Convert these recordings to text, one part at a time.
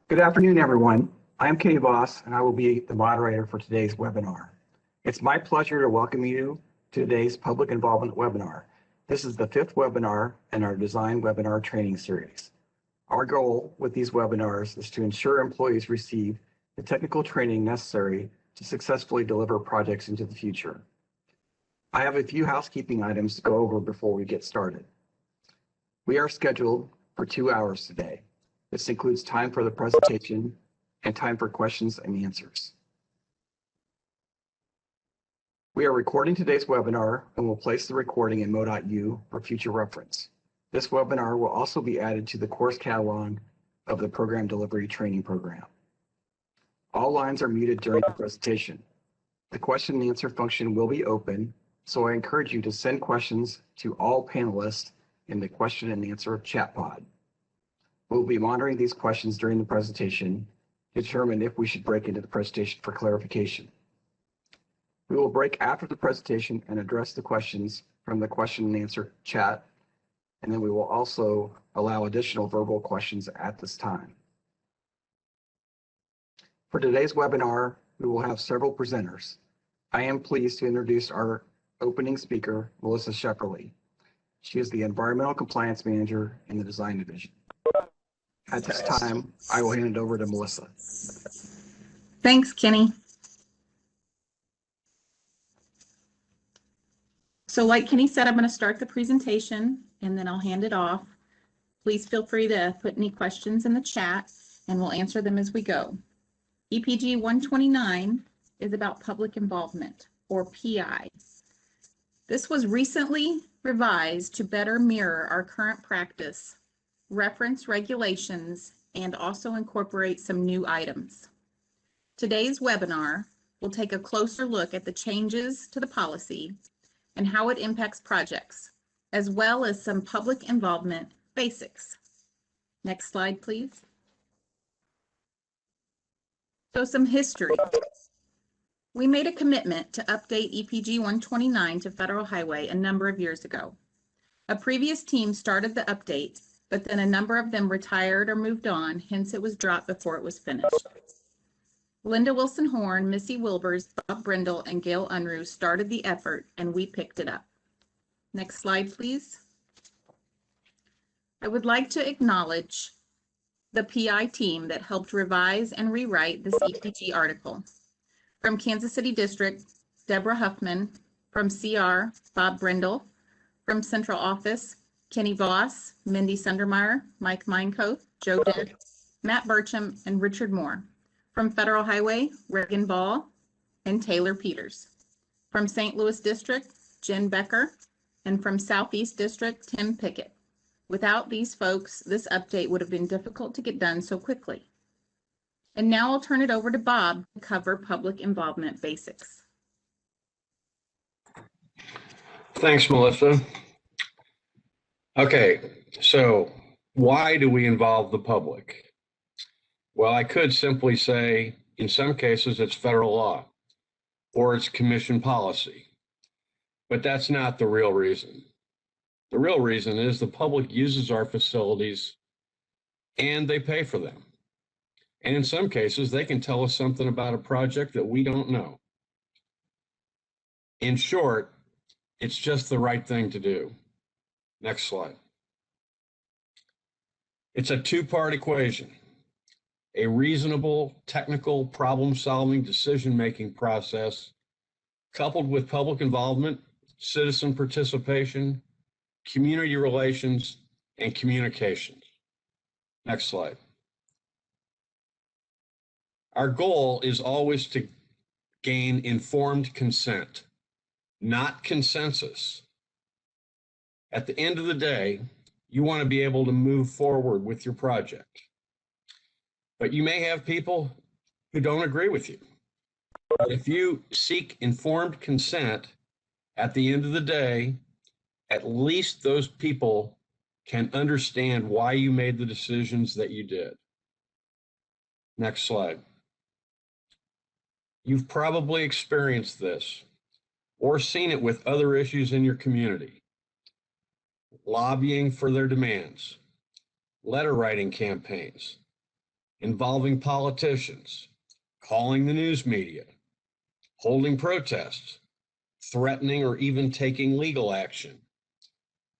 Good afternoon, everyone. I'm Kenny Voss, and I will be the moderator for today's webinar. It's my pleasure to welcome you to today's public involvement webinar. This is the fifth webinar in our design webinar training series. Our goal with these webinars is to ensure employees receive the technical training necessary to successfully deliver projects into the future. I have a few housekeeping items to go over before we get started. We are scheduled for 2 hours today. This includes time for the presentation and time for questions and answers. We are recording today's webinar and will place the recording in Mo.U for future reference. This webinar will also be added to the course catalog of the Program Delivery Training Program. All lines are muted during the presentation. The question and answer function will be open, so I encourage you to send questions to all panelists in the question and answer chat pod. We'll be monitoring these questions during the presentation to determine if we should break into the presentation for clarification. We will break after the presentation and address the questions from the question and answer chat, and then we will also allow additional verbal questions at this time. For today's webinar, we will have several presenters. I am pleased to introduce our opening speaker, Melissa Shepperly. She is the Environmental Compliance Manager in the Design Division. At this time, I will hand it over to Melissa. Thanks, Kenny. So like Kenny said, I'm going to start the presentation and then I'll hand it off. Please feel free to put any questions in the chat and we'll answer them as we go. EPG 129 is about public involvement, or PI. This was recently revised to better mirror our current practice, reference regulations, and also incorporate some new items. Today's webinar will take a closer look at the changes to the policy and how it impacts projects, as well as some public involvement basics. Next slide, please. So some history. We made a commitment to update EPG 129 to Federal Highway a number of years ago. A previous team started the update, but then a number of them retired or moved on, hence it was dropped before it was finished. Linda Wilson-Horn, Missy Wilbers, Bob Brindle, and Gail Unruh started the effort, and we picked it up. Next slide, please. I would like to acknowledge the PI team that helped revise and rewrite this EPG article. From Kansas City District, Deborah Huffman. From CR, Bob Brindle. From Central Office, Kenny Voss, Mindy Sundermeyer, Mike Minecoth, Joe Dick, Matt Burcham, and Richard Moore. From Federal Highway, Reagan Ball and Taylor Peters. From St. Louis District, Jen Becker, and from Southeast District, Tim Pickett. Without these folks, this update would have been difficult to get done so quickly. And now I'll turn it over to Bob to cover public involvement basics. Thanks, Melissa. Okay, so why do we involve the public? Well, I could simply say, in some cases, it's federal law or it's commission policy, but that's not the real reason. The real reason is the public uses our facilities and they pay for them. And in some cases, they can tell us something about a project that we don't know. In short, it's just the right thing to do. Next slide. It's a two-part equation. A reasonable technical problem-solving decision-making process coupled with public involvement, citizen participation, community relations, and communications. Next slide. Our goal is always to gain informed consent, not consensus. At the end of the day, you want to be able to move forward with your project. But you may have people who don't agree with you. But if you seek informed consent, at the end of the day, at least those people can understand why you made the decisions that you did. Next slide. You've probably experienced this or seen it with other issues in your community. Lobbying for their demands, letter writing campaigns, involving politicians, calling the news media, holding protests, threatening or even taking legal action,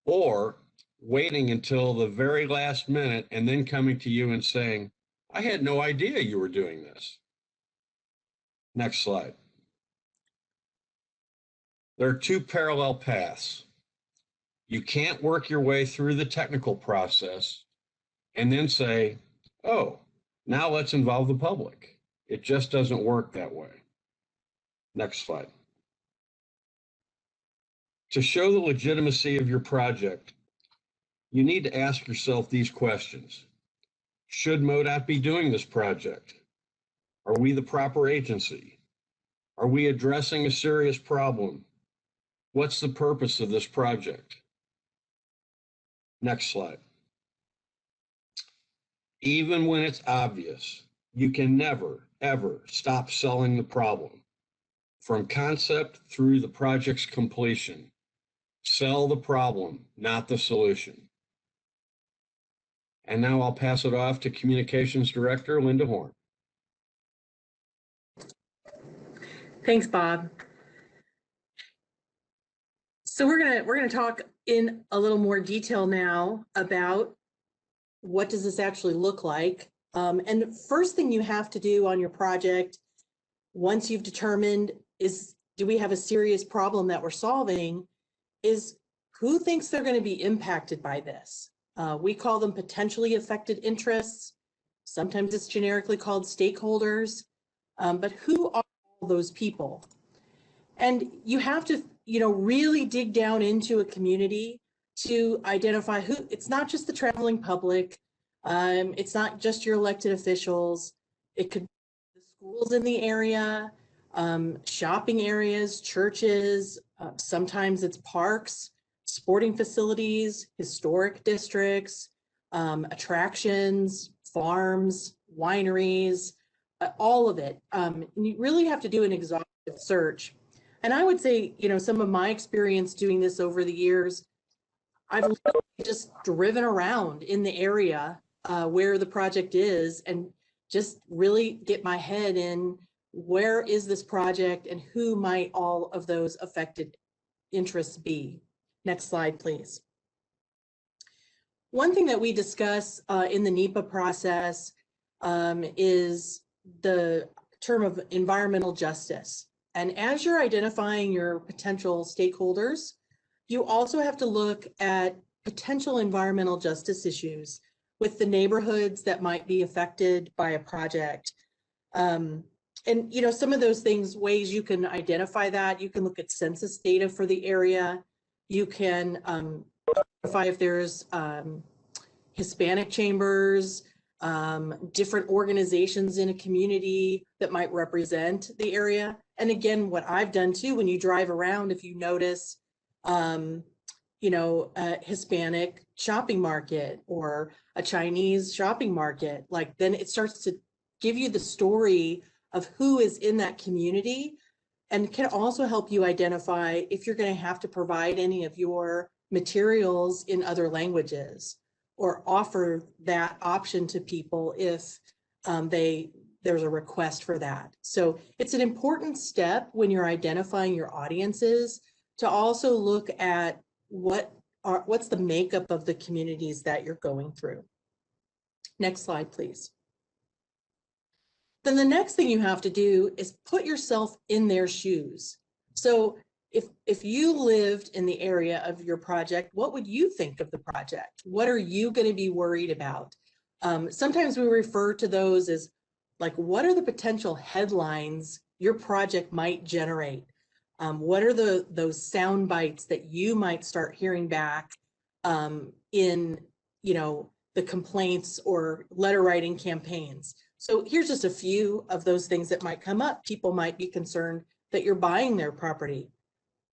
or waiting until the very last minute and then coming to you and saying, I had no idea you were doing this. Next slide. There are two parallel paths. You can't work your way through the technical process and then say, oh, now let's involve the public. It just doesn't work that way. Next slide. To show the legitimacy of your project, you need to ask yourself these questions. Should MoDOT be doing this project? Are we the proper agency? Are we addressing a serious problem? What's the purpose of this project? Next slide. Even when it's obvious, you can never, ever stop selling the problem. From concept through the project's completion, sell the problem, not the solution. And now I'll pass it off to Communications Director Linda Horn. Thanks, Bob. So we're gonna talk in a little more detail now about what does this actually look like. And the first thing you have to do on your project, once you've determined do we have a serious problem that we're solving, is who thinks they're going to be impacted by this? We call them potentially affected interests. Sometimes it's generically called stakeholders, but who are all those people? And you have to, really dig down into a community to identify who. It's not just the traveling public. It's not just your elected officials. It could be the schools in the area, shopping areas, churches. Sometimes it's parks, sporting facilities, historic districts, attractions, farms, wineries, all of it. And you really have to do an exhaustive search. And I would say, some of my experience doing this over the years, I've literally just driven around in the area where the project is and just really get my head in where is this project and who might all of those affected interests be. Next slide, please. One thing that we discuss in the NEPA process is the term of environmental justice. And as you're identifying your potential stakeholders, you also have to look at potential environmental justice issues with the neighborhoods that might be affected by a project. And some of those things, ways you can identify that, you can look at census data for the area. You can identify if there's Hispanic chambers, different organizations in a community that might represent the area. And again, what I've done too, when you drive around, if you notice, a Hispanic shopping market or a Chinese shopping market, then it starts to give you the story of who is in that community, and can also help you identify if you're going to have to provide any of your materials in other languages or offer that option to people if there's a request for that. So it's an important step when you're identifying your audiences to also look at what's the makeup of the communities that you're going through. Next slide, please. Then the next thing you have to do is put yourself in their shoes. So if you lived in the area of your project, what would you think of the project? What are you going to be worried about? Sometimes we refer to those as what are the potential headlines your project might generate? What are those sound bites that you might start hearing back in the complaints or letter writing campaigns? So here's just a few of those things that might come up. People might be concerned that you're buying their property.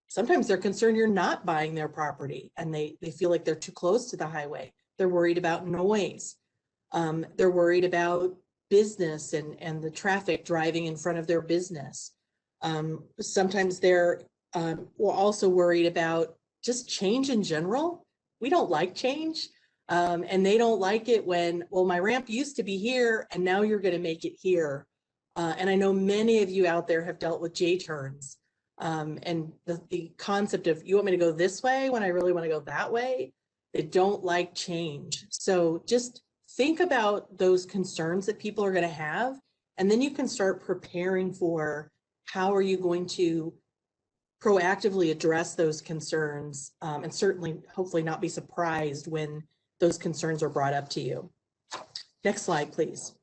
Sometimes they're concerned you're not buying their property and they feel like they're too close to the highway. They're worried about noise. They're worried about business and the traffic driving in front of their business. Sometimes they're also worried about just change in general. We don't like change. And they don't like it when, well, my ramp used to be here and now you're going to make it here. And I know many of you out there have dealt with J-turns. And the concept of, you want me to go this way when I really want to go that way? They don't like change. So just think about those concerns that people are going to have, and then you can start preparing for how are you going to proactively address those concerns, and certainly, hopefully not be surprised when those concerns are brought up to you. Next slide, please.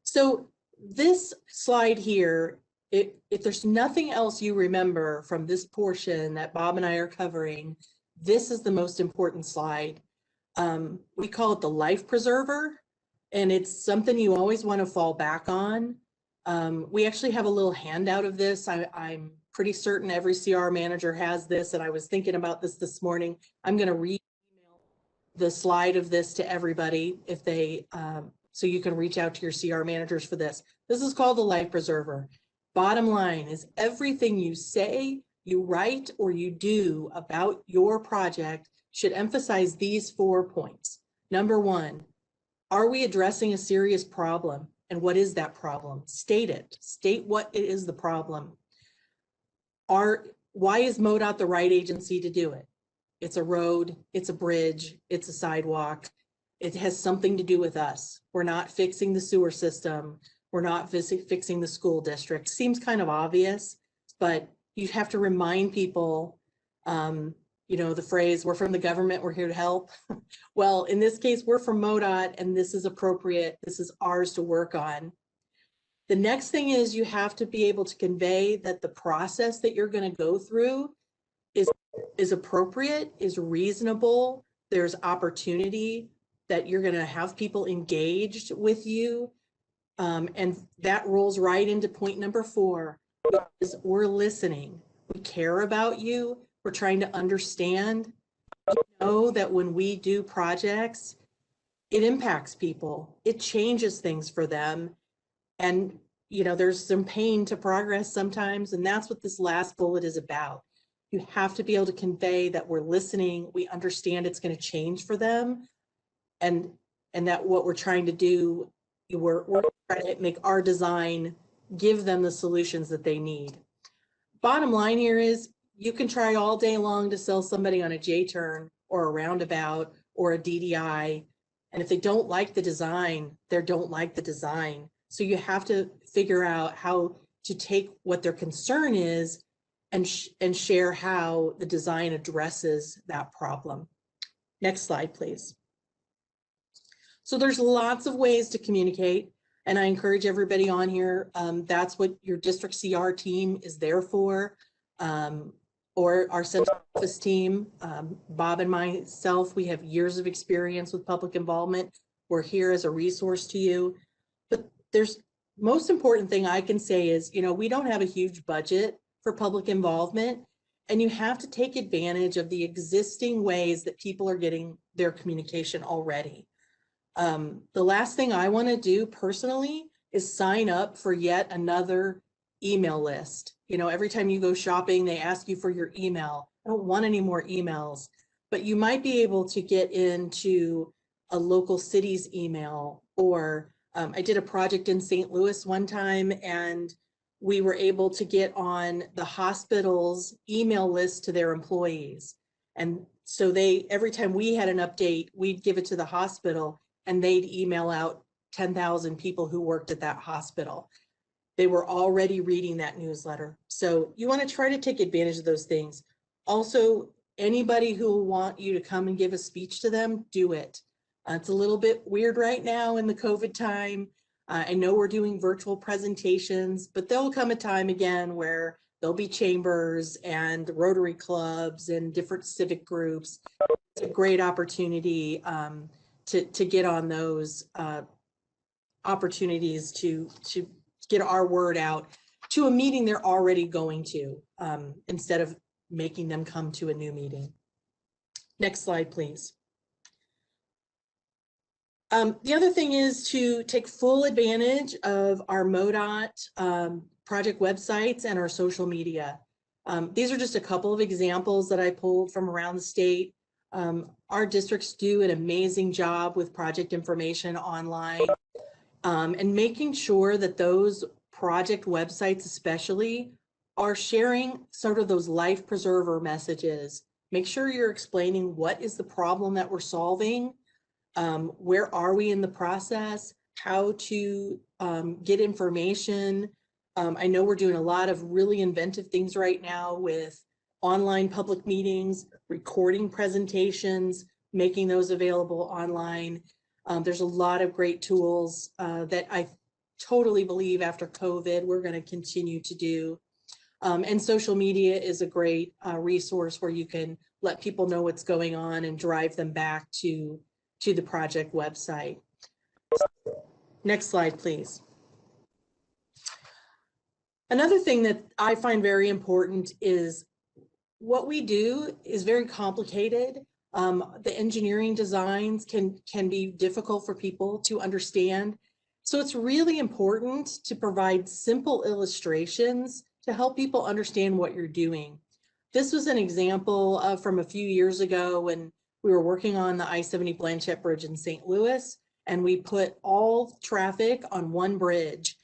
So this slide here, if there's nothing else you remember from this portion that Bob and I are covering, this is the most important slide. We call it the life preserver, and it's something you always want to fall back on. We actually have a little handout of this. I'm pretty certain every CR manager has this, and I was thinking about this morning. I'm going to read the slide of this to everybody if they, so you can reach out to your CR managers for this. This is called the life preserver. Bottom line is everything you say, you write, or you do about your project should emphasize these 4 points. Number 1, are we addressing a serious problem? And what is that problem? State it. State what it is the problem. Why is MoDOT the right agency to do it? It's a road, it's a bridge, it's a sidewalk. It has something to do with us. We're not fixing the sewer system. We're not fixing the school district. Seems kind of obvious, but you have to remind people, you know, the phrase, we're from the government, we're here to help. Well, in this case, we're from MoDOT and this is appropriate. This is ours to work on. The next thing is you have to be able to convey that the process that you're going to go through is appropriate, is reasonable. There's opportunity that you're going to have people engaged with you. And that rolls right into point number 4, is we're listening. We care about you. We're trying to understand. We know that when we do projects, it impacts people. It changes things for them. And, you know, there's some pain to progress sometimes. And that's what this last bullet is about. You have to be able to convey that we're listening. We understand it's going to change for them. And that what we're trying to do, we're trying to make our design give them the solutions that they need. Bottom line here is you can try all day long to sell somebody on a J-turn or a roundabout or a DDI. And if they don't like the design, they don't like the design. So you have to figure out how to take what their concern is and share how the design addresses that problem. Next slide, please. So there's lots of ways to communicate, and I encourage everybody on here, that's what your district CR team is there for, or our central office team. Bob and myself, we have years of experience with public involvement. We're here as a resource to you. But there's most important thing I can say is, you know, we don't have a huge budget for public involvement, and you have to take advantage of the existing ways that people are getting their communication already. The last thing I want to do personally is sign up for yet another email list. You know, every time you go shopping, they ask you for your email. I don't want any more emails, but you might be able to get into a local city's email, or I did a project in St. Louis one time, and we were able to get on the hospital's email list to their employees. And so every time we had an update, we'd give it to the hospital, and they'd email out 10,000 people who worked at that hospital. They were already reading that newsletter. So you want to try to take advantage of those things. Also, anybody who will want you to come and give a speech to them, do it. It's a little bit weird right now in the COVID time. I know we're doing virtual presentations, but there'll come a time again where there'll be chambers and Rotary clubs and different civic groups. It's a great opportunity to get on those opportunities to get our word out to a meeting they're already going to, instead of making them come to a new meeting. Next slide, please. The other thing is to take full advantage of our MoDOT project websites and our social media. These are just a couple of examples that I pulled from around the state. Our districts do an amazing job with project information online, and making sure that those project websites especially are sharing sort of those life preserver messages. Make sure you're explaining what is the problem that we're solving, where are we in the process, how to get information. I know we're doing a lot of really inventive things right now with online public meetings, recording presentations, making those available online. There's a lot of great tools that I totally believe after COVID we're going to continue to do. And social media is a great resource where you can let people know what's going on and drive them back to the project website. Next slide, please. Another thing that I find very important is what we do is very complicated. The engineering designs can be difficult for people to understand. So it's really important to provide simple illustrations to help people understand what you're doing. This was an example from a few years ago when we were working on the I-70 Blanchette Bridge in St. Louis, and we put all traffic on one bridge,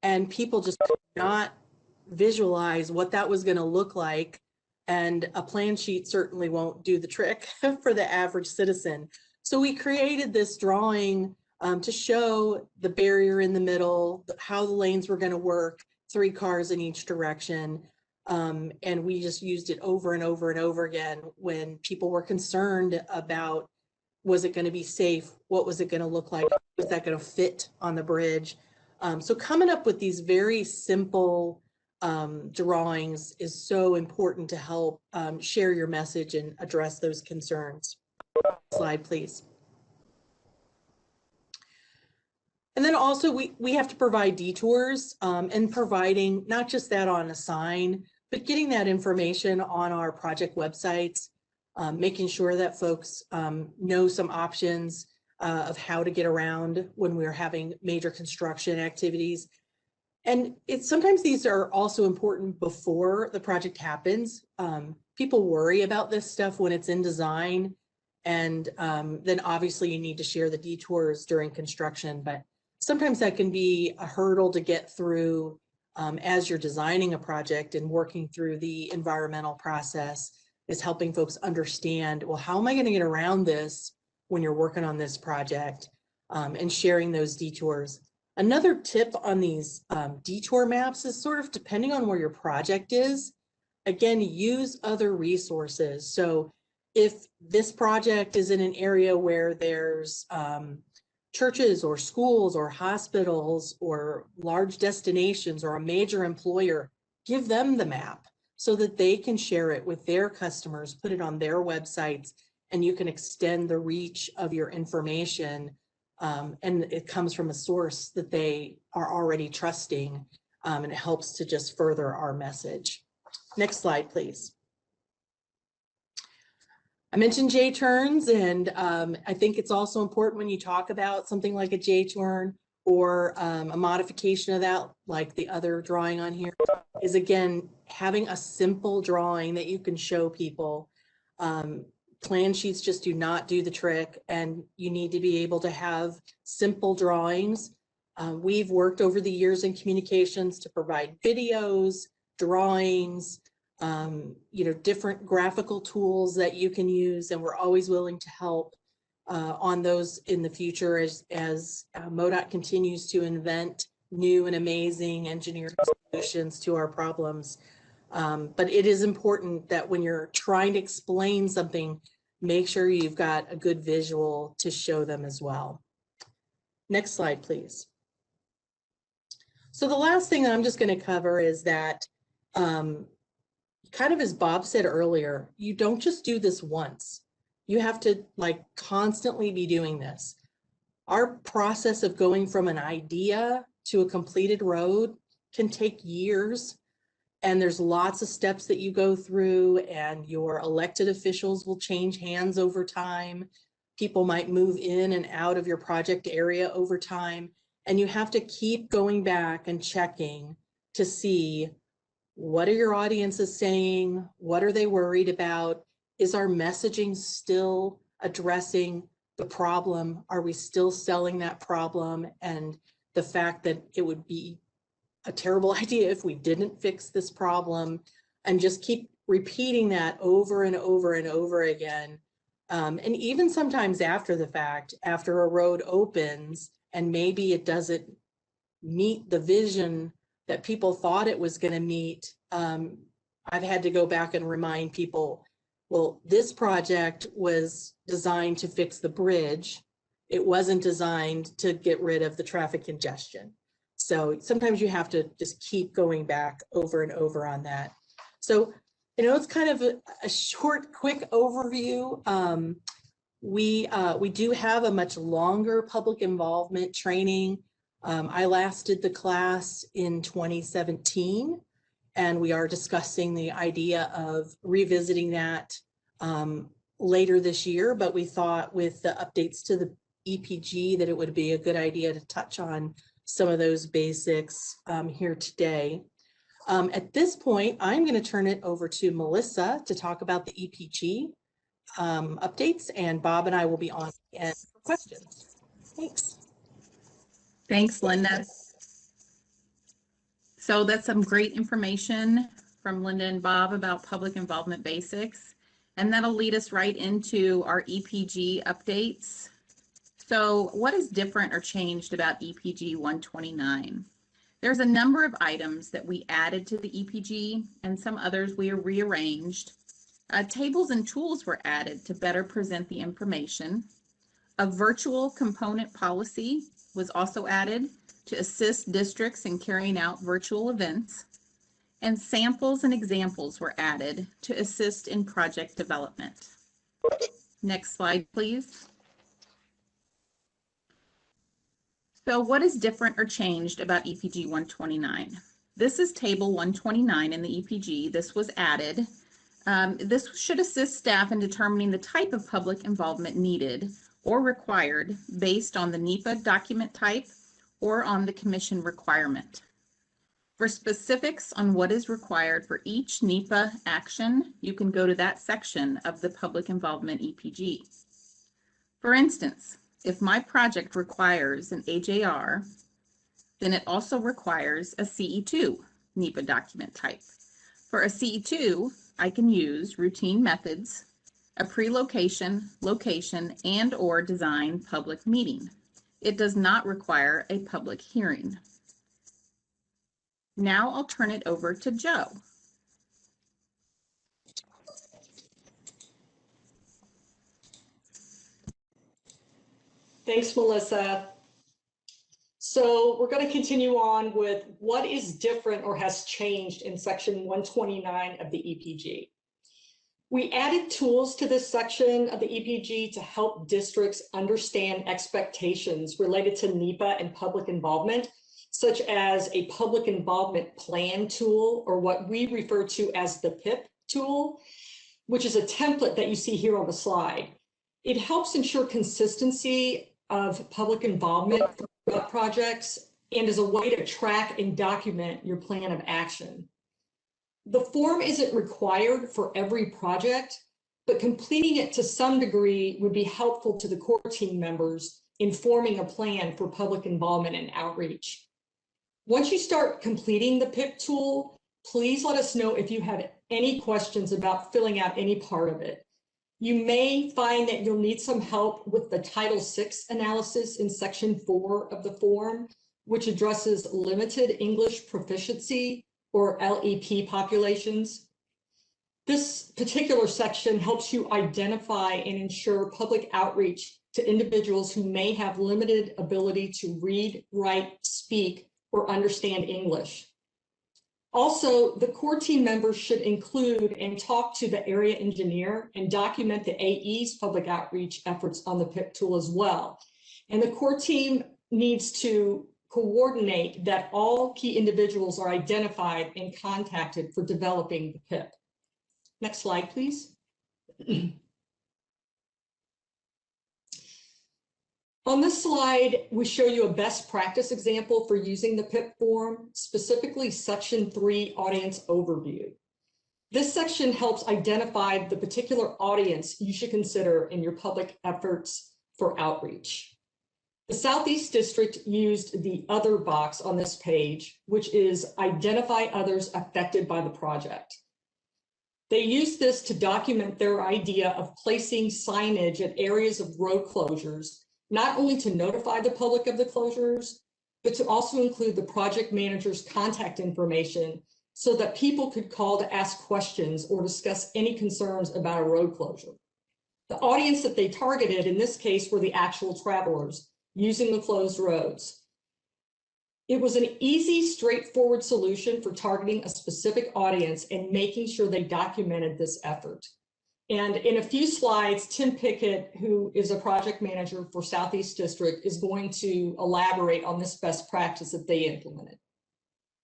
and people just could not visualize what that was going to look like. And a plan sheet certainly won't do the trick for the average citizen. So we created this drawing to show the barrier in the middle, how the lanes were going to work, 3 cars in each direction. And we just used it over and over and over again when people were concerned about, was it going to be safe? What was it going to look like? Was that going to fit on the bridge? So coming up with these very simple drawings is so important to help share your message and address those concerns. Slide, please. And then also we have to provide detours, and providing not just that on a sign, but getting that information on our project websites, making sure that folks know some options of how to get around when we're having major construction activities. And sometimes these are also important before the project happens. People worry about this stuff when it's in design, and then obviously you need to share the detours during construction, but sometimes that can be a hurdle to get through as you're designing a project, and working through the environmental process is helping folks understand, well, how am I going to get around this when you're working on this project, and sharing those detours. Another tip on these detour maps is sort of depending on where your project is, again, use other resources. So if this project is in an area where there's churches or schools or hospitals or large destinations or a major employer, give them the map so that they can share it with their customers, put it on their websites, and you can extend the reach of your information. And it comes from a source that they are already trusting, and it helps to just further our message. Next slide, please. I mentioned J-turns, and I think it's also important when you talk about something like a J-turn or a modification of that, like the other drawing on here, is again, having a simple drawing that you can show people. Plan sheets just do not do the trick, and you need to be able to have simple drawings. We've worked over the years in communications to provide videos, drawings, different graphical tools that you can use, and we're always willing to help on those in the future as MoDOT continues to invent new and amazing engineering solutions to our problems. But it is important that when you're trying to explain something, make sure you've got a good visual to show them as well. Next slide, please. So the last thing that I'm just going to cover is that, kind of as Bob said earlier, you don't just do this once. You have to constantly be doing this. Our process of going from an idea to a completed road can take years. And there's lots of steps that you go through, and your elected officials will change hands over time. People might move in and out of your project area over time. And you have to keep going back and checking to see, what are your audiences saying? What are they worried about? is our messaging still addressing the problem? Are we still selling that problem and the fact that it would be a terrible idea if we didn't fix this problem, and just keep repeating that over and over and over again? And even sometimes after the fact, after a road opens and maybe it doesn't meet the vision that people thought it was going to meet, I've had to go back and remind people, well, this project was designed to fix the bridge. It wasn't designed to get rid of the traffic congestion. So sometimes you have to just keep going back over and over on that. So, you know, it's kind of a short, quick overview. We do have a much longer public involvement training. I last did the class in 2017, and we are discussing the idea of revisiting that later this year, but we thought with the updates to the EPG that it would be a good idea to touch on some of those basics here today. At this point, I'm going to turn it over to Melissa to talk about the EPG updates, and Bob and I will be on and for questions. Thanks. Thanks, Linda. So that's some great information from Linda and Bob about public involvement basics. And that'll lead us right into our EPG updates. So what is different or changed about EPG 129? There's a number of items that we added to the EPG and some others we rearranged. Tables and tools were added to better present the information. A virtual component policy was also added to assist districts in carrying out virtual events. And samples and examples were added to assist in project development. Next slide, please. So what is different or changed about EPG 129? This is table 129 in the EPG. This was added. This should assist staff in determining the type of public involvement needed or required based on the NEPA document type or on the commission requirement. For specifics on what is required for each NEPA action, you can go to that section of the public involvement EPG. For instance, if my project requires an AJR, then it also requires a CE2 NEPA document type. For a CE2, I can use routine methods, a pre-location, location, and/or design public meeting. It does not require a public hearing. Now I'll turn it over to Joe. Thanks, Melissa. So we're going to continue on with what is different or has changed in section 129 of the EPG. We added tools to this section of the EPG to help districts understand expectations related to NEPA and public involvement, such as a public involvement plan tool, or what we refer to as the PIP tool, which is a template that you see here on the slide. It helps ensure consistency of public involvement for projects and is a way to track and document your plan of action. The form isn't required for every project, but completing it to some degree would be helpful to the core team members in forming a plan for public involvement and outreach. Once you start completing the PIP tool, please let us know if you have any questions about filling out any part of it. You may find that you'll need some help with the Title VI analysis in section 4 of the form, which addresses limited English proficiency or LEP populations. This particular section helps you identify and ensure public outreach to individuals who may have limited ability to read, write, speak, or understand English. Also, the core team members should include and talk to the area engineer and document the AE's public outreach efforts on the PIP tool as well. And the core team needs to coordinate that all key individuals are identified and contacted for developing the PIP. Next slide, please. On this slide, we show you a best practice example for using the PIP form, specifically section 3 audience overview. This section helps identify the particular audience you should consider in your public efforts for outreach. The Southeast District used the other box on this page, which is identify others affected by the project. They used this to document their idea of placing signage at areas of road closures, not only to notify the public of the closures, but to also include the project manager's contact information so that people could call to ask questions or discuss any concerns about a road closure. The audience that they targeted in this case were the actual travelers using the closed roads. It was an easy, straightforward solution for targeting a specific audience and making sure they documented this effort. And in a few slides, Tim Pickett, who is a project manager for Southeast District, is going to elaborate on this best practice that they implemented.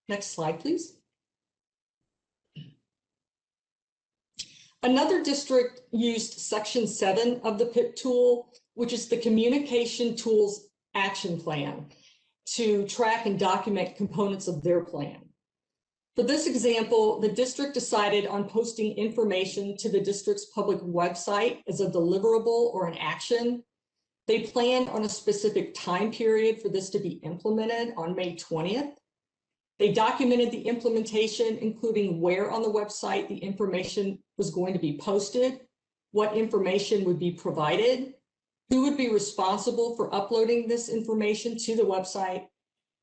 Next slide, please. Another district used section 7 of the PIP tool, which is the Communication Tools Action Plan, to track and document components of their plan. For this example, the district decided on posting information to the district's public website as a deliverable or an action. They planned on a specific time period for this to be implemented on May 20th. They documented the implementation, including where on the website the information was going to be posted, what information would be provided, who would be responsible for uploading this information to the website,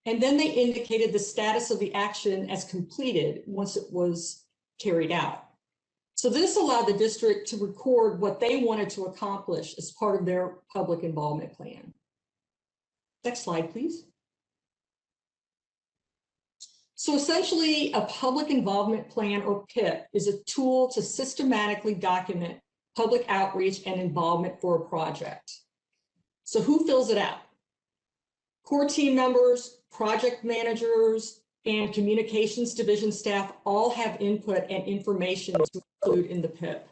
and then they indicated the status of the action as completed once it was carried out. So this allowed the district to record what they wanted to accomplish as part of their public involvement plan. Next slide, please. So essentially, a public involvement plan, or PIP, is a tool to systematically document public outreach and involvement for a project. So who fills it out? Core team members, project managers, and communications division staff all have input and information to include in the PIP.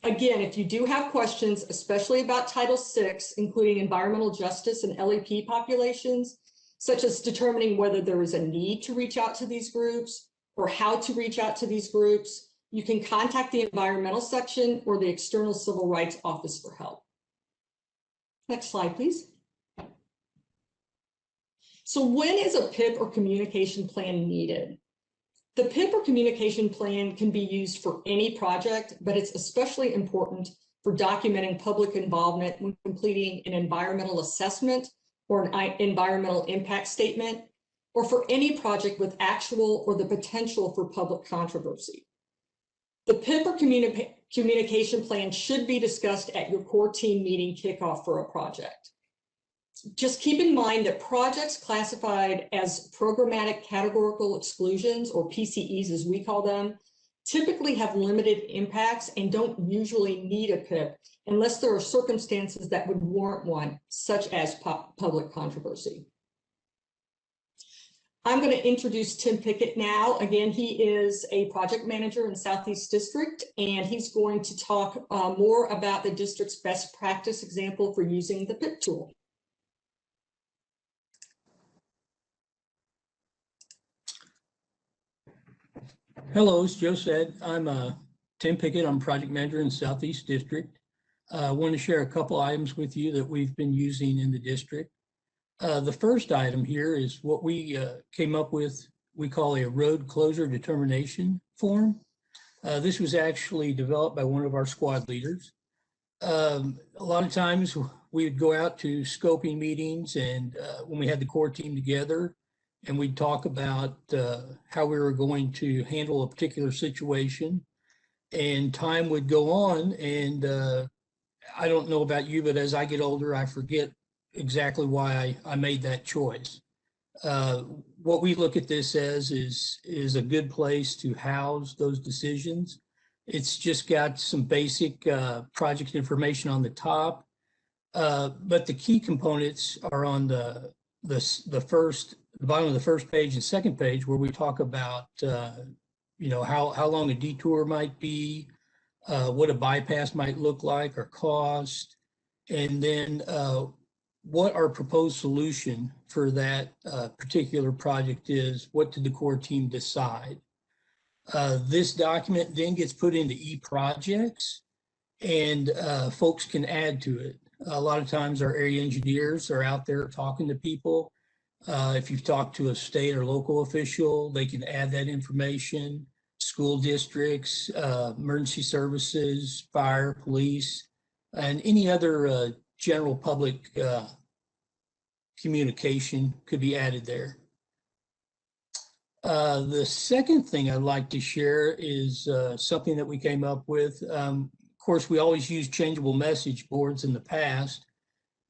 Again, if you do have questions, especially about Title VI, including environmental justice and LEP populations, such as determining whether there is a need to reach out to these groups or how to reach out to these groups, you can contact the environmental section or the External Civil Rights Office for help. Next slide, please. So when is a PIP or communication plan needed? The PIP or communication plan can be used for any project, but it's especially important for documenting public involvement when completing an environmental assessment or an environmental impact statement, or for any project with actual or the potential for public controversy. The PIP or communication plan should be discussed at your core team meeting kickoff for a project. Just keep in mind that projects classified as programmatic categorical exclusions, or PCEs as we call them, typically have limited impacts and don't usually need a PIP unless there are circumstances that would warrant one, such as public controversy. I'm going to introduce Tim Pickett now. Again, he is a project manager in Southeast District, and he's going to talk more about the district's best practice example for using the PIP tool. Hello, as Joe said, I'm Tim Pickett. I'm project manager in Southeast District. I want to share a couple items with you that we've been using in the district. The first item here is what we came up with, we call a road closure determination form. This was actually developed by one of our squad leaders. A lot of times we would go out to scoping meetings, and when we had the core team together, and we'd talk about how we were going to handle a particular situation, and time would go on, and I don't know about you, but as I get older, I forget exactly why I made that choice. What we look at this as is a good place to house those decisions. It's just got some basic project information on the top, but the key components are on the bottom of the first page and second page, where we talk about how long a detour might be, what a bypass might look like or cost, and then what our proposed solution for that particular project is. What did the core team decide? This document then gets put into e-projects, and folks can add to it. A lot of times our area engineers are out there talking to people. If you've talked to a state or local official, they can add that information. School districts, emergency services, fire, police, and any other general public communication could be added there. The second thing I'd like to share is something that we came up with. Of course, we always use changeable message boards in the past,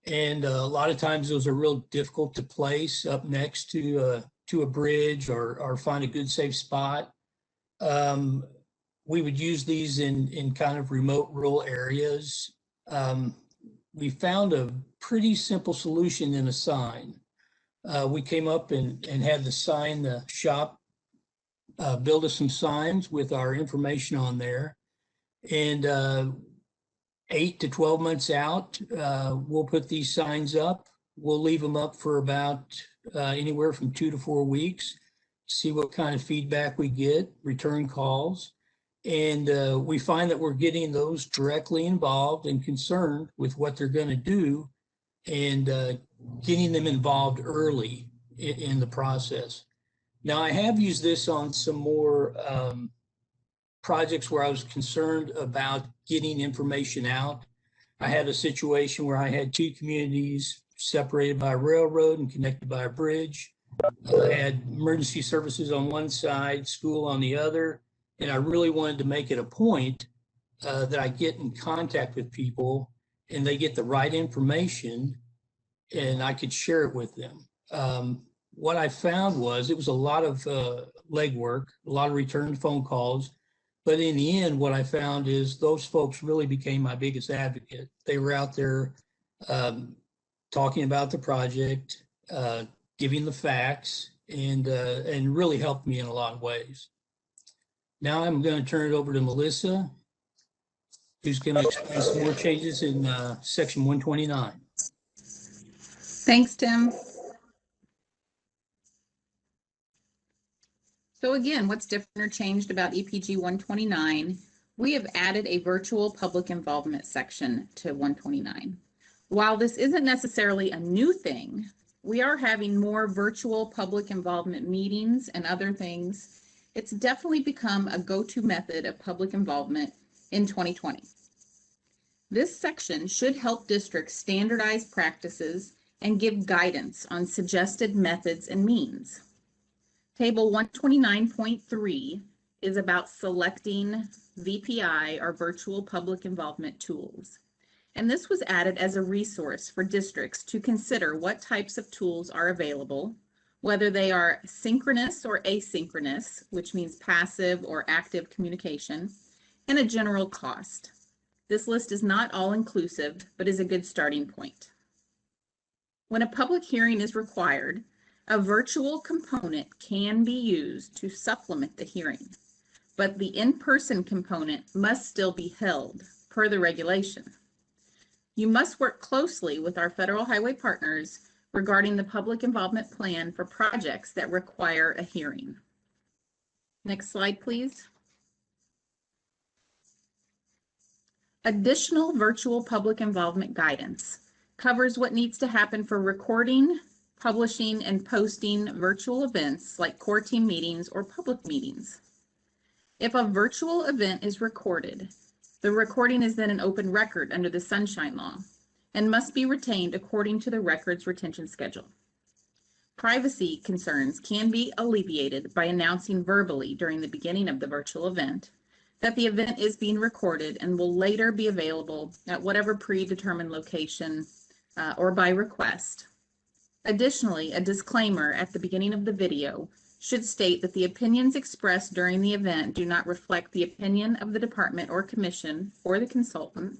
and a lot of times those are real difficult to place up next to a bridge or find a good safe spot. We would use these in kind of remote rural areas. We found a pretty simple solution in a sign. We came up and had the shop build us some signs with our information on there. And 8 to 12 months out, we'll put these signs up. We'll leave them up for about anywhere from 2 to 4 weeks, see what kind of feedback we get, return calls. And we find that we're getting those directly involved and concerned with what they're going to do, and getting them involved early in the process. Now, I have used this on some more projects where I was concerned about getting information out. I had a situation where I had 2 communities separated by a railroad and connected by a bridge. I had emergency services on one side, school on the other, and I really wanted to make it a point that I get in contact with people and they get the right information and I could share it with them. What I found was it was a lot of legwork, a lot of return phone calls. But in the end, what I found is those folks really became my biggest advocate. They were out there talking about the project, giving the facts, and really helped me in a lot of ways. Now I'm going to turn it over to Melissa, who's going to explain some more changes in section 129. Thanks, Tim. So again, what's different or changed about EPG 129? We have added a virtual public involvement section to 129. While this isn't necessarily a new thing, we are having more virtual public involvement meetings and other things. It's definitely become a go-to method of public involvement in 2020. This section should help districts standardize practices and give guidance on suggested methods and means. Table 129.3 is about selecting VPI, or virtual public involvement tools. And this was added as a resource for districts to consider what types of tools are available, whether they are synchronous or asynchronous, which means passive or active communication, and a general cost. This list is not all inclusive, but is a good starting point. When a public hearing is required, a virtual component can be used to supplement the hearing, but the in-person component must still be held per the regulation. You must work closely with our federal highway partners regarding the public involvement plan for projects that require a hearing. Next slide, please. Additional virtual public involvement guidance covers what needs to happen for recording, publishing, and posting virtual events like core team meetings or public meetings. If a virtual event is recorded, the recording is then an open record under the Sunshine Law and must be retained according to the record's retention schedule. Privacy concerns can be alleviated by announcing verbally during the beginning of the virtual event that the event is being recorded and will later be available at whatever predetermined location or by request. Additionally, a disclaimer at the beginning of the video should state that the opinions expressed during the event do not reflect the opinion of the department or commission or the consultant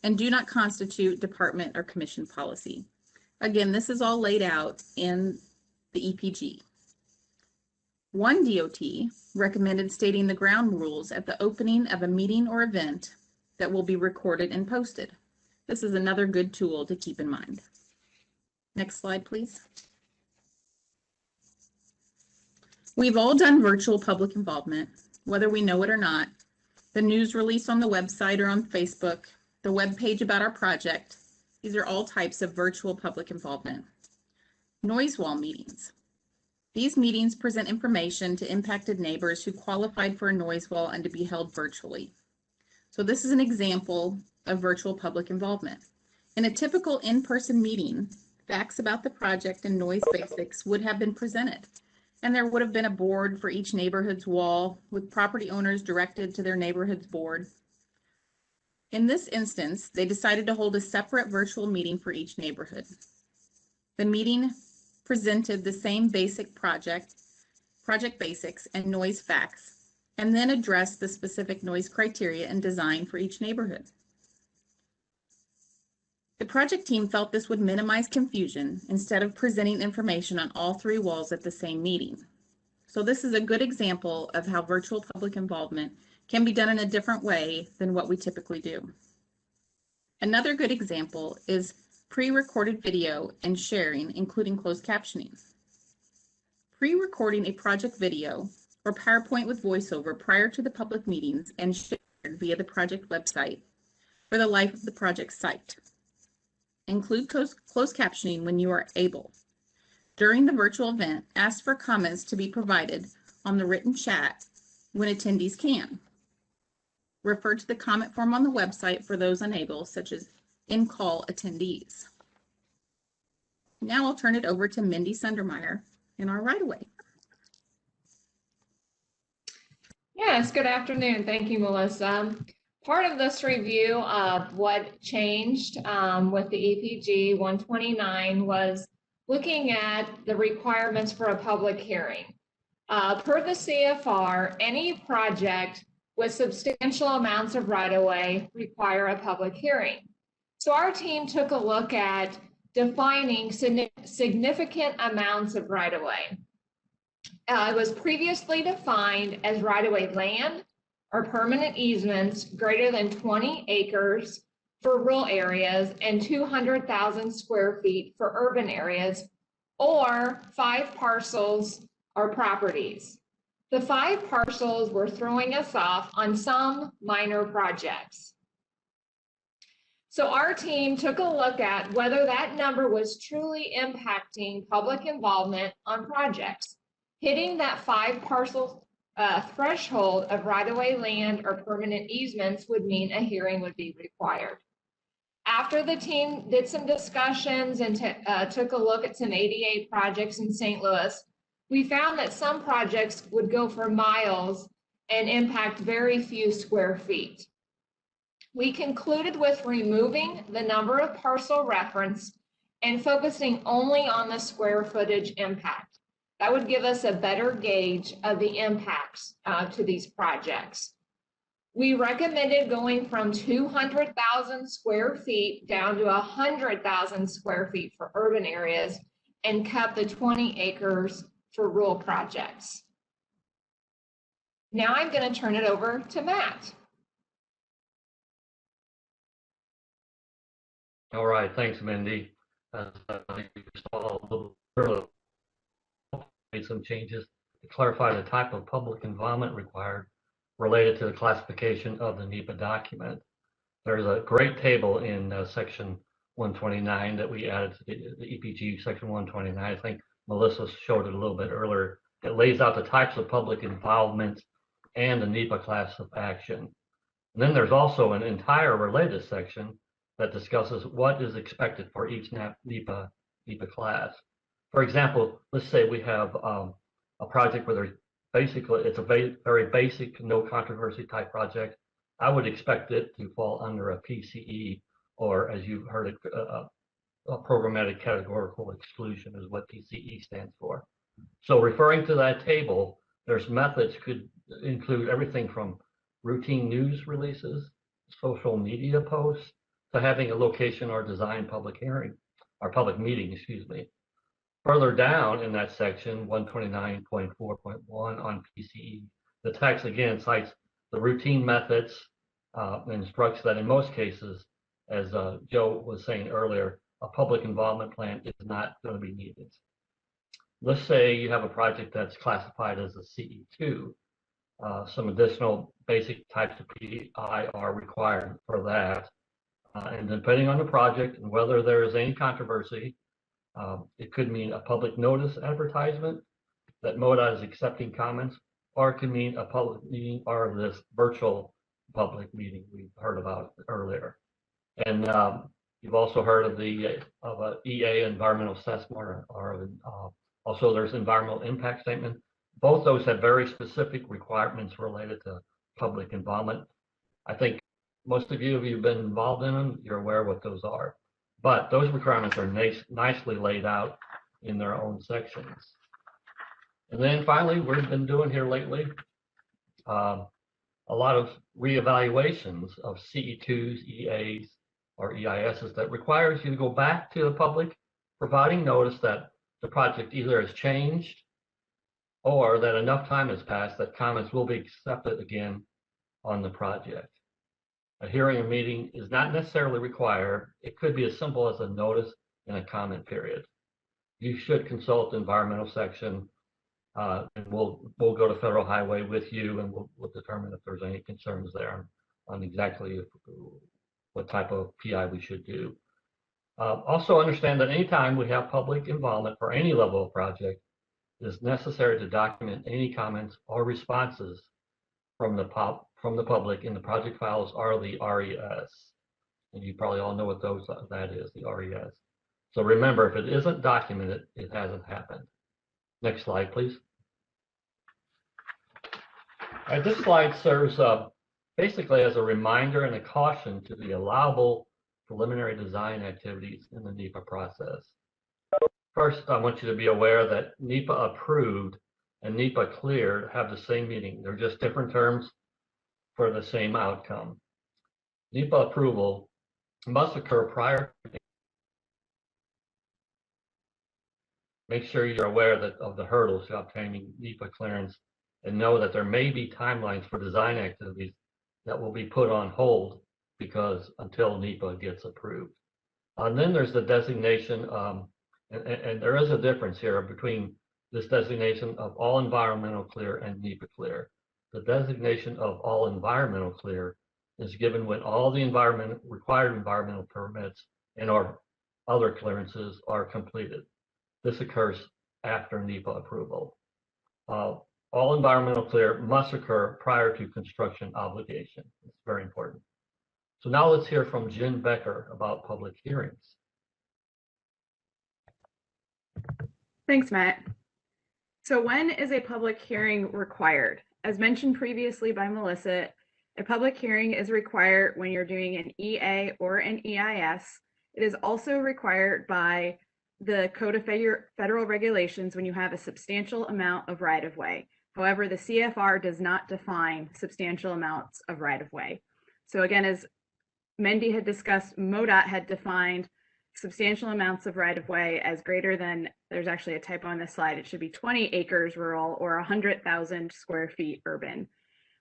and do not constitute department or commission policy. Again, this is all laid out in the EPG. One DOT recommended stating the ground rules at the opening of a meeting or event that will be recorded and posted. This is another good tool to keep in mind. Next slide, please. We've all done virtual public involvement. whether we know it or not, the news release on the website or on Facebook, the web page about our project. These are all types of virtual public involvement. Noise wall meetings. These meetings present information to impacted neighbors who qualified for a noise wall and to be held virtually. So this is an example of virtual public involvement. In a typical in-person meeting, facts about the project and noise basics would have been presented, and there would have been a board for each neighborhood's wall with property owners directed to their neighborhood's board. In this instance, they decided to hold a separate virtual meeting for each neighborhood. The meeting presented the same basic project basics and noise facts, and then addressed the specific noise criteria and design for each neighborhood. The project team felt this would minimize confusion instead of presenting information on all 3 walls at the same meeting. So this is a good example of how virtual public involvement can be done in a different way than what we typically do. Another good example is pre-recorded video and sharing, including closed captioning. Pre-recording a project video or PowerPoint with voiceover prior to the public meetings and shared via the project website for the life of the project site. Include closed captioning when you are able. During the virtual event, ask for comments to be provided on the written chat when attendees can. Refer to the comment form on the website for those unable, such as in-call attendees. Now I'll turn it over to Mindy Sundermeyer in our right-of-way. Yes, good afternoon. Thank you, Melissa. Part of this review of what changed with the EPG 129 was looking at the requirements for a public hearing. Per the CFR, any project with substantial amounts of right-of-way require a public hearing. So our team took a look at defining significant amounts of right-of-way. It was previously defined as right-of-way land or permanent easements greater than 20 acres for rural areas and 200,000 square feet for urban areas, or 5 parcels or properties. The 5 parcels were throwing us off on some minor projects. So our team took a look at whether that number was truly impacting public involvement on projects. Hitting that 5 parcel threshold of right-of-way land or permanent easements would mean a hearing would be required. After the team did some discussions and took a look at some ADA projects in St. Louis, we found that some projects would go for miles and impact very few square feet. We concluded with removing the number of parcel reference and focusing only on the square footage impact. That would give us a better gauge of the impacts to these projects. We recommended going from 200,000 square feet down to 100,000 square feet for urban areas and kept the 20 acres for rural projects. Now I'm going to turn it over to Matt. All right, thanks, Mindy. You saw a little earlier, made some changes to clarify the type of public involvement required related to the classification of the NEPA document. There's a great table in section 129 that we added to the EPG section 129. I think Melissa showed it a little bit earlier. It lays out the types of public involvement and the NEPA class of action. And then there's also an entire related section that discusses what is expected for each NEPA class. For example, let's say we have a project where there's basically, it's a very basic, no controversy type project. I would expect it to fall under a PCE, or as you heard it, a programmatic categorical exclusion is what PCE stands for. So referring to that table, there's methods could include everything from routine news releases, social media posts, to having a location or design public hearing, or public meeting, excuse me. Further down in that section, 129.4.1 on PCE, the text again cites the routine methods and instructs that in most cases, as Joe was saying earlier, a public involvement plan is not going to be needed. Let's say you have a project that's classified as a CE2. Some additional basic types of PI are required for that. And depending on the project and whether there is any controversy, it could mean a public notice advertisement that MoDOT is accepting comments, or it could mean a public meeting or this virtual public meeting we heard about earlier. And you've also heard of the EA environmental assessment, or also there's environmental impact statement. Both those have very specific requirements related to public involvement. I think most of you, if you've been involved in them, you're aware of what those are. But those requirements are nicely laid out in their own sections. And then finally, we've been doing here lately a lot of reevaluations of CE2s, EAs, or EISs that requires you to go back to the public, providing notice that the project either has changed or that enough time has passed that comments will be accepted again on the project. A hearing or meeting is not necessarily required. It could be as simple as a notice and a comment period. You should consult the environmental section, and we'll go to Federal Highway with you, and we'll determine if there's any concerns there on exactly what type of PI we should do. Also understand that anytime we have public involvement for any level of project, it is necessary to document any comments or responses from the public in the project files or the RES. And you probably all know what that is, the RES. So remember, if it isn't documented, it hasn't happened. Next slide, please. All right, this slide serves basically as a reminder and a caution to the allowable preliminary design activities in the NEPA process. First, I want you to be aware that NEPA approved and NEPA cleared have the same meaning. They're just different terms for the same outcome. NEPA approval must occur prior. Make sure you're aware of the hurdles to obtaining NEPA clearance, and know that there may be timelines for design activities that will be put on hold because until NEPA gets approved. And then there's the designation, and there is a difference here between this designation of all environmental clear and NEPA clear. The designation of all environmental clear is given when all the required environmental permits and or other clearances are completed. This occurs after NEPA approval. All environmental clear must occur prior to construction obligation. It's very important. So now let's hear from Jen Becker about public hearings. Thanks, Matt. So when is a public hearing required? As mentioned previously by Melissa, a public hearing is required when you're doing an EA or an EIS. It is also required by the Code of Federal Regulations when you have a substantial amount of right-of-way. However, the CFR does not define substantial amounts of right-of-way. So again, as Mendy had discussed, MoDOT had defined substantial amounts of right-of-way as greater than, there's actually a typo on this slide, it should be 20 acres rural or 100,000 square feet urban.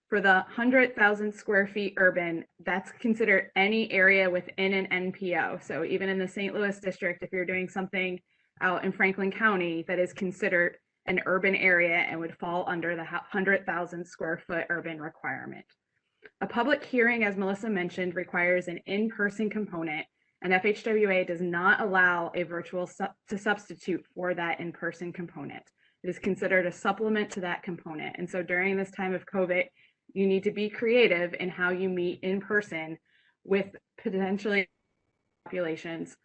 For the 100,000 square feet urban, that's considered any area within an NPO. So even in the St. Louis district, if you're doing something out in Franklin County that is considered an urban area and would fall under the 100,000 square foot urban requirement. A public hearing, as Melissa mentioned, requires an in-person component, and FHWA does not allow a virtual to substitute for that in-person component. It is considered a supplement to that component. And so during this time of COVID, you need to be creative in how you meet in person with potentially populations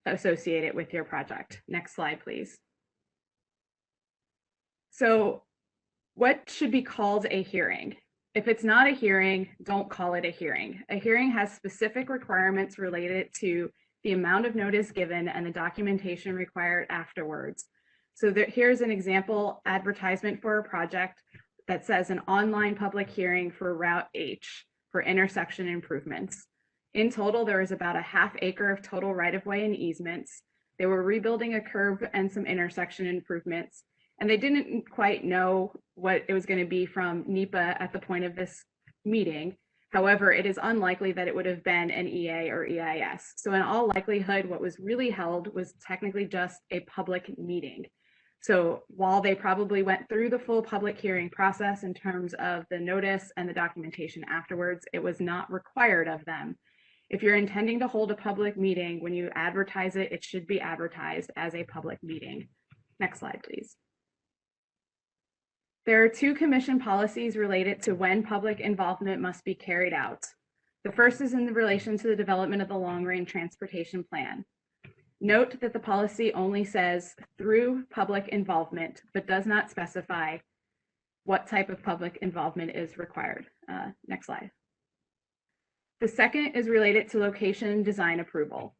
associated with your project. Next slide, please. So what should be called a hearing? If it's not a hearing, don't call it a hearing. A hearing has specific requirements related to the amount of notice given and the documentation required afterwards. So here's an example advertisement for a project that says an online public hearing for Route H for intersection improvements. In total, there was about a ½ acre of total right-of-way and easements. They were rebuilding a curb and some intersection improvements, and they didn't quite know what it was going to be from NEPA at the point of this meeting. However, it is unlikely that it would have been an EA or EIS. So in all likelihood, what was really held was technically just a public meeting. So while they probably went through the full public hearing process in terms of the notice and the documentation afterwards, it was not required of them. If you're intending to hold a public meeting, when you advertise it, it should be advertised as a public meeting. Next slide, please. There are two commission policies related to when public involvement must be carried out. The first is in relation to the development of the long-range transportation plan. Note that the policy only says through public involvement, but does not specify what type of public involvement is required. Next slide. The second is related to location design approval.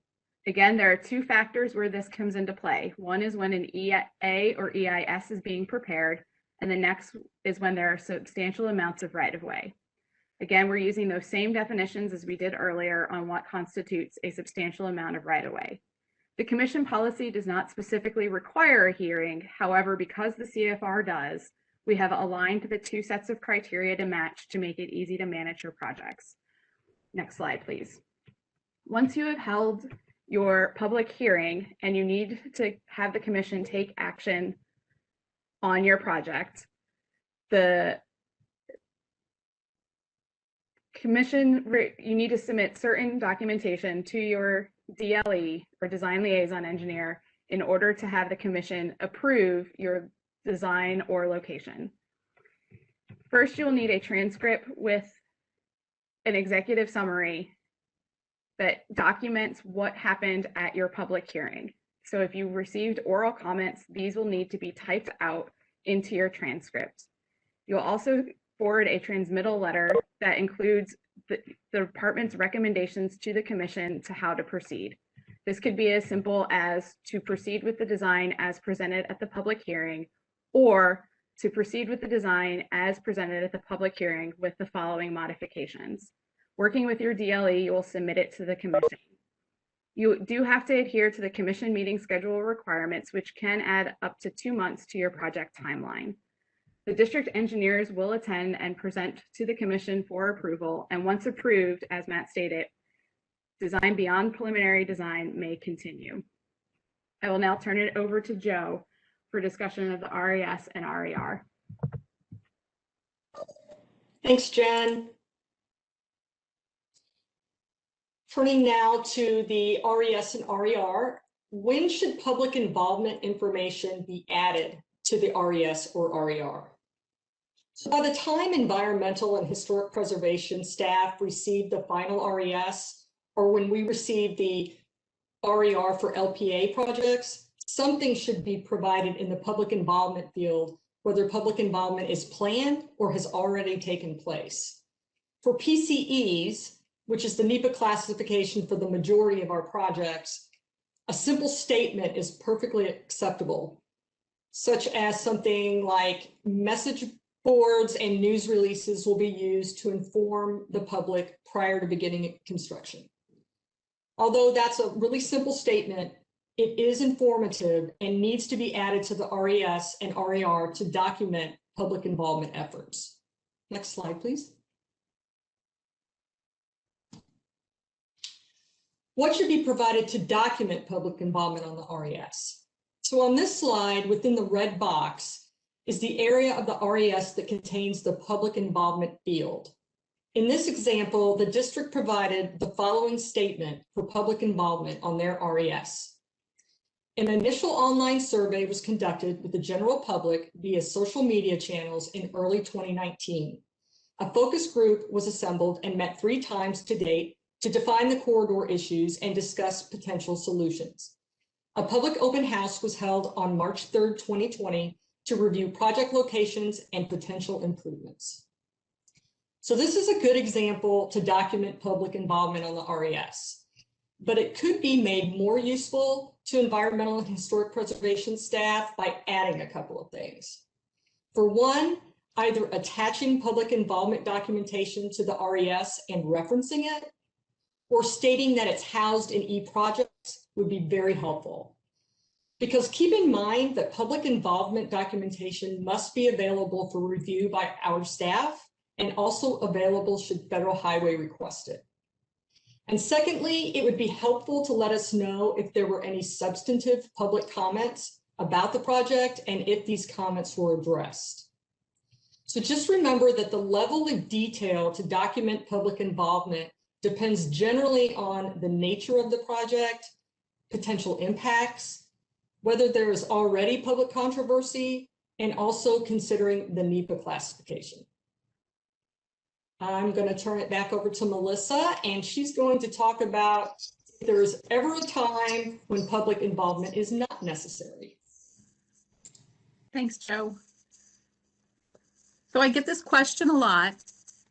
Again, there are two factors where this comes into play. One is when an EA or EIS is being prepared, and the next is when there are substantial amounts of right-of-way. Again, we're using those same definitions as we did earlier on what constitutes a substantial amount of right-of-way. The commission policy does not specifically require a hearing. However, because the CFR does, we have aligned the two sets of criteria to match to make it easy to manage your projects. Next slide, please. Once you have held your public hearing and you need to have the commission take action on your project, the commission, you need to submit certain documentation to your DLE or design liaison engineer in order to have the commission approve your design or location. First, you'll need a transcript with an executive summary that documents what happened at your public hearing. So if you received oral comments, these will need to be typed out into your transcript. You'll also forward a transmittal letter that includes the department's recommendations to the commission to how to proceed. This could be as simple as to proceed with the design as presented at the public hearing, or to proceed with the design as presented at the public hearing with the following modifications. Working with your DLE, you will submit it to the commission. You do have to adhere to the commission meeting schedule requirements, which can add up to 2 months to your project timeline. The district engineers will attend and present to the commission for approval, and once approved, as Matt stated, design beyond preliminary design may continue. I will now turn it over to Joe for discussion of the RES and RER. Thanks, Jen. Turning now to the RES and RER, when should public involvement information be added to the RES or RER? So by the time environmental and historic preservation staff receive the final RES, or when we receive the RER for LPA projects, something should be provided in the public involvement field, whether public involvement is planned or has already taken place. For PCEs, which is the NEPA classification for the majority of our projects, a simple statement is perfectly acceptable, such as something like message boards and news releases will be used to inform the public prior to beginning construction. Although that's a really simple statement, it is informative and needs to be added to the RES and RER to document public involvement efforts. Next slide, please. What should be provided to document public involvement on the RES? So on this slide, within the red box, is the area of the RES that contains the public involvement field. In this example, the district provided the following statement for public involvement on their RES. An initial online survey was conducted with the general public via social media channels in early 2019. A focus group was assembled and met 3 times to date to define the corridor issues and discuss potential solutions. A public open house was held on March 3rd, 2020 to review project locations and potential improvements. So this is a good example to document public involvement on the RES, but it could be made more useful to environmental and historic preservation staff by adding a couple of things. For one, either attaching public involvement documentation to the RES and referencing it, or stating that it's housed in e-projects would be very helpful. Because keep in mind that public involvement documentation must be available for review by our staff and also available should Federal Highway request it. And secondly, it would be helpful to let us know if there were any substantive public comments about the project and if these comments were addressed. So just remember that the level of detail to document public involvement depends generally on the nature of the project, potential impacts, whether there is already public controversy, and also considering the NEPA classification. I'm going to turn it back over to Melissa, and she's going to talk about if there's ever a time when public involvement is not necessary. Thanks, Joe. So I get this question a lot.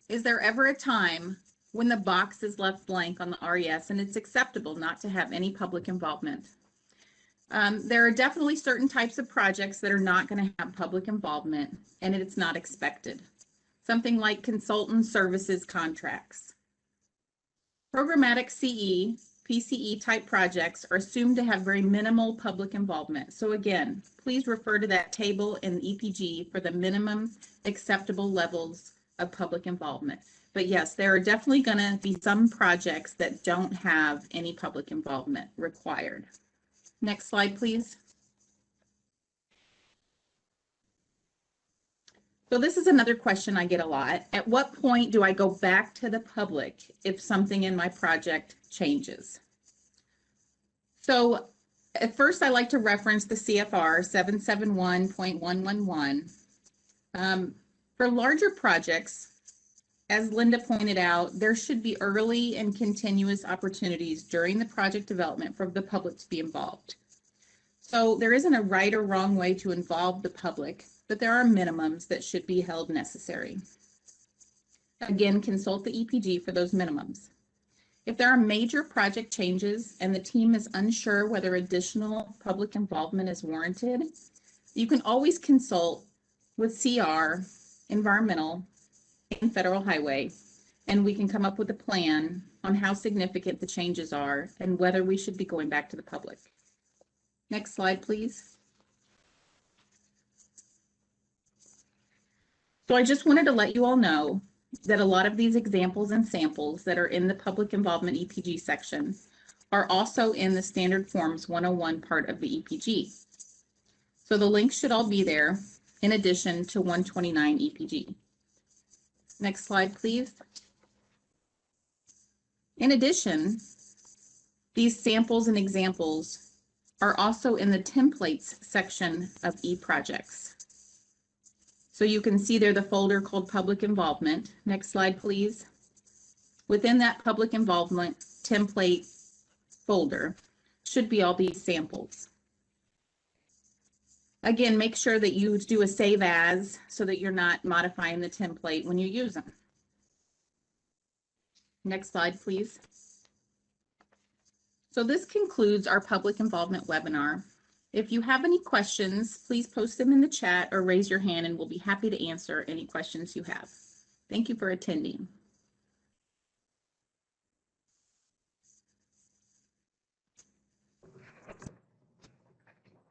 Is there ever a time when the box is left blank on the RES and it's acceptable not to have any public involvement? There are definitely certain types of projects that are not going to have public involvement, and it's not expected. Something like consultant services contracts. Programmatic CE, PCE type projects are assumed to have very minimal public involvement. So again, please refer to that table in EPG for the minimum acceptable levels of public involvement. But yes, there are definitely going to be some projects that don't have any public involvement required. Next slide, please. So this is another question I get a lot. At what point do I go back to the public if something in my project changes? So at first I like to reference the CFR 771.111. For larger projects, as Linda pointed out, there should be early and continuous opportunities during the project development for the public to be involved. So there isn't a right or wrong way to involve the public, but there are minimums that should be held necessary. Again, consult the EPG for those minimums. If there are major project changes and the team is unsure whether additional public involvement is warranted, you can always consult with CR, environmental, and federal highway, and we can come up with a plan on how significant the changes are and whether we should be going back to the public. Next slide, please. So I just wanted to let you all know that a lot of these examples and samples that are in the public involvement EPG section are also in the standard forms 101 part of the EPG. So the links should all be there in addition to 129 EPG. Next slide, please. In addition, these samples and examples are also in the templates section of eProjects. So you can see there the folder called Public Involvement. Next slide, please. Within that Public Involvement template folder should be all these samples. Again, make sure that you do a save as so that you're not modifying the template when you use them. Next slide, please. So this concludes our public involvement webinar. If you have any questions, please post them in the chat or raise your hand and we'll be happy to answer any questions you have. Thank you for attending.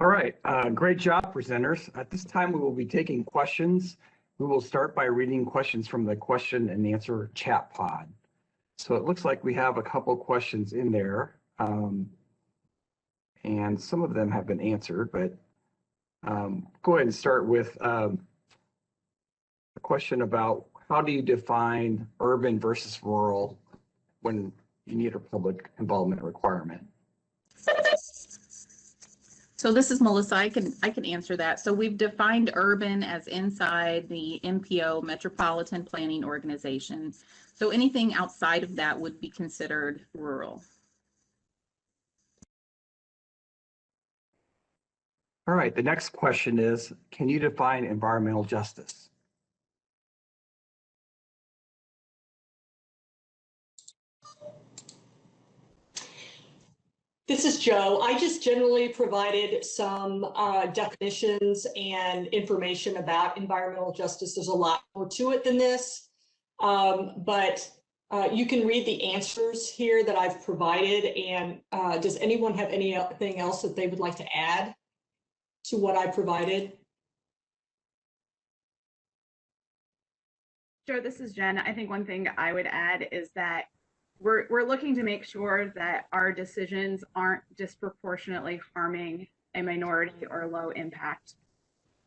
All right, great job, presenters. At this time, we will be taking questions. We will start by reading questions from the question and answer chat pod. So it looks like we have a couple questions in there, and some of them have been answered, but go ahead and start with a question about how do you define urban versus rural when you need a public involvement requirement? So this is Melissa. I can answer that. So we've defined urban as inside the MPO, Metropolitan Planning Organization. So anything outside of that would be considered rural. All right, the next question is, can you define environmental justice? This is Joe. I just generally provided some definitions and information about environmental justice. There's a lot more to it than this, but you can read the answers here that I've provided. And does anyone have anything else that they would like to add to what I provided? Joe, this is Jen. I think one thing I would add is that we're looking to make sure that our decisions aren't disproportionately harming a minority or low impact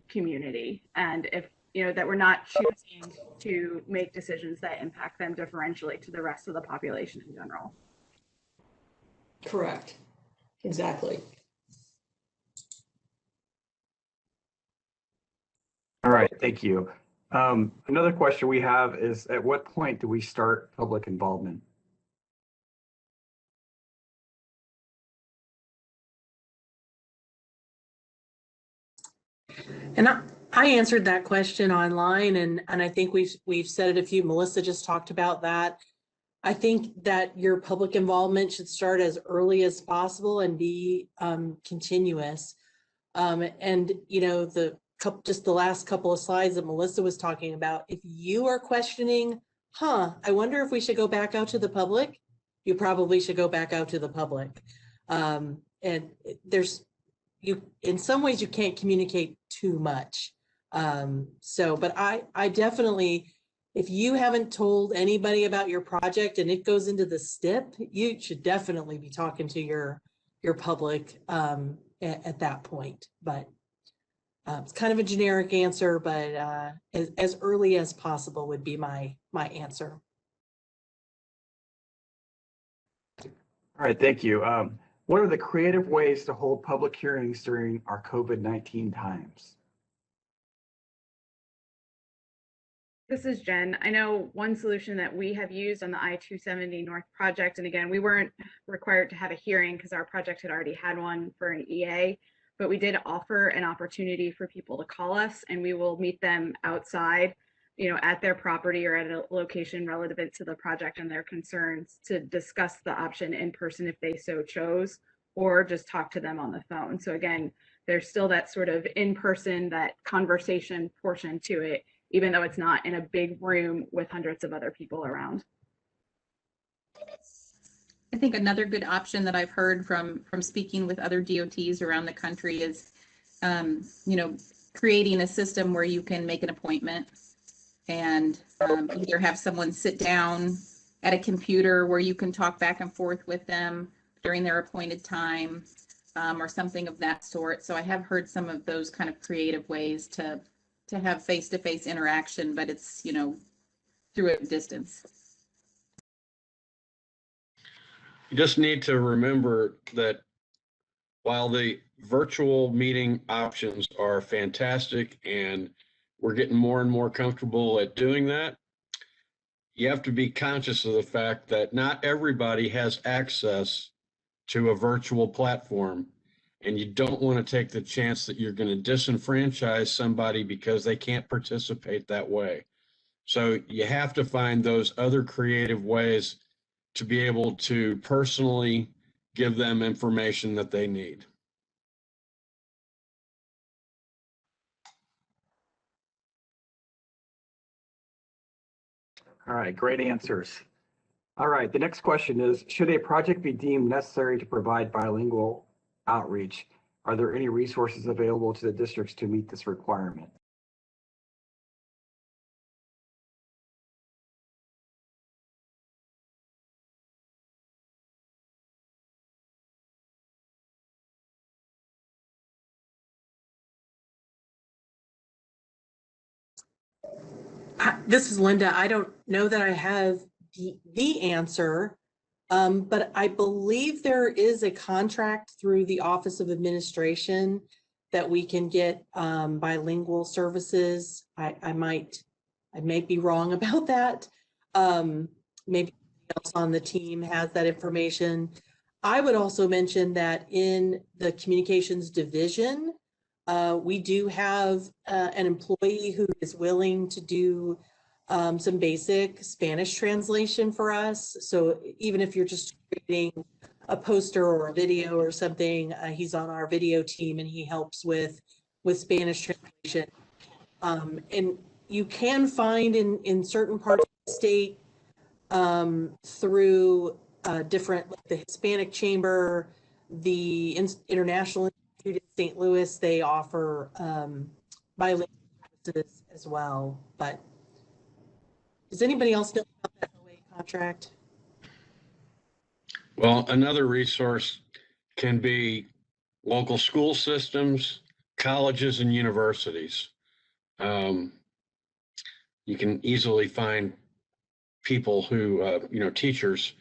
community. And if, that we're not choosing to make decisions that impact them differentially to the rest of the population in general. Correct. Exactly. All right, thank you. Another question we have is, at what point do we start public involvement? And I answered that question online, and I think we've said it a few. Melissa just talked about that. I think that your public involvement should start as early as possible and be continuous. And just the last couple of slides that Melissa was talking about, if you are questioning, I wonder if we should go back out to the public, you probably should go back out to the public. And in some ways you can't communicate too much. But I definitely, if you haven't told anybody about your project and it goes into the STIP, you should definitely be talking to your public at that point. But it's kind of a generic answer, but as early as possible would be my answer. All right, thank you. What are the creative ways to hold public hearings during our COVID-19 times? This is Jen. I know one solution that we have used on the I-270 North project, and again, we weren't required to have a hearing because our project had already had one for an EA, but we did offer an opportunity for people to call us, and we will meet them outside, at their property or at a location relevant to the project and their concerns to discuss the option in person if they so chose, or just talk to them on the phone. So again, there's still that sort of in-person, that conversation portion to it, even though it's not in a big room with hundreds of other people around. I think another good option that I've heard from speaking with other DOTs around the country is, creating a system where you can make an appointment and either have someone sit down at a computer where you can talk back and forth with them during their appointed time, or something of that sort. So I have heard some of those kind of creative ways to have face-to-face interaction, but it's, through a distance. You just need to remember that while the virtual meeting options are fantastic and we're getting more and more comfortable at doing that, you have to be conscious of the fact that not everybody has access to a virtual platform, and you don't want to take the chance that you're going to disenfranchise somebody because they can't participate that way. So you have to find those other creative ways to be able to personally give them information that they need. All right, great answers. All right, the next question is, should a project be deemed necessary to provide bilingual outreach? Are there any resources available to the districts to meet this requirement? This is Linda. I don't know that I have the answer, but I believe there is a contract through the Office of Administration that we can get bilingual services. I may be wrong about that. Maybe else on the team has that information. I would also mention that in the communications division, we do have an employee who is willing to do some basic Spanish translation for us. So even if you're just creating a poster or a video or something, he's on our video team and he helps with Spanish translation. And you can find in certain parts of the state through different, like the Hispanic Chamber, the International Institute in St. Louis, they offer bilingual services as well. But does anybody else know about that OA contract? Well, another resource can be local school systems, colleges, and universities. You can easily find people who, teachers,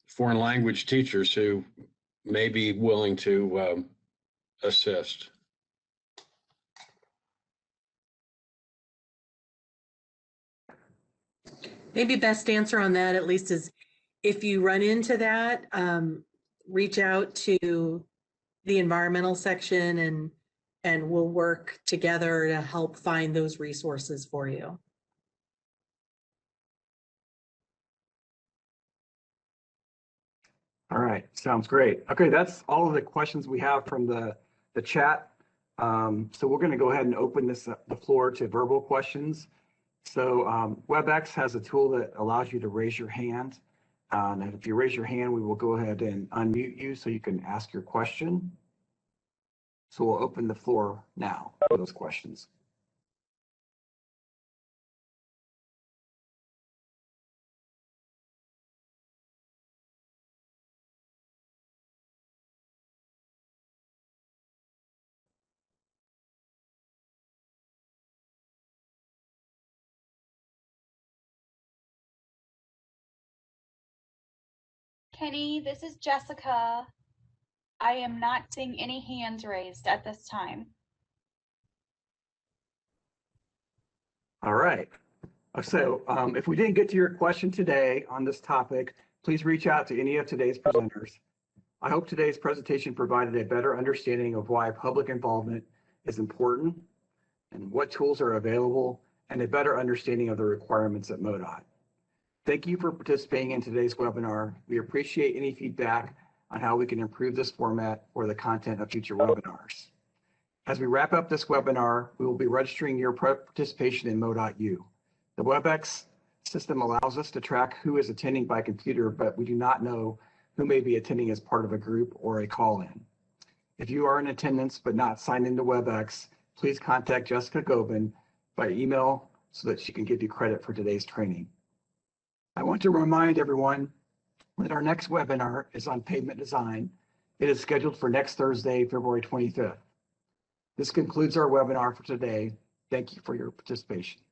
foreign language teachers who may be willing to assist. Maybe best answer on that at least is if you run into that, reach out to the environmental section and we'll work together to help find those resources for you. All right, sounds great. Okay, that's all of the questions we have from the chat. So we're going to go ahead and open the floor to verbal questions. So WebEx has a tool that allows you to raise your hand. And if you raise your hand, we will go ahead and unmute you so you can ask your question. So we'll open the floor now for those questions. Kenny, this is Jessica. I am not seeing any hands raised at this time. All right. So if we didn't get to your question today on this topic, please reach out to any of today's presenters. I hope today's presentation provided a better understanding of why public involvement is important and what tools are available, and a better understanding of the requirements at MoDOT. Thank you for participating in today's webinar. We appreciate any feedback on how we can improve this format or the content of future webinars. As we wrap up this webinar, we will be registering your participation in MoDOT-U. The WebEx system allows us to track who is attending by computer, but we do not know who may be attending as part of a group or a call-in. If you are in attendance but not signed into WebEx, please contact Jessica Gobin by email so that she can give you credit for today's training. I want to remind everyone that our next webinar is on pavement design. It is scheduled for next Thursday, February 25th. This concludes our webinar for today. Thank you for your participation.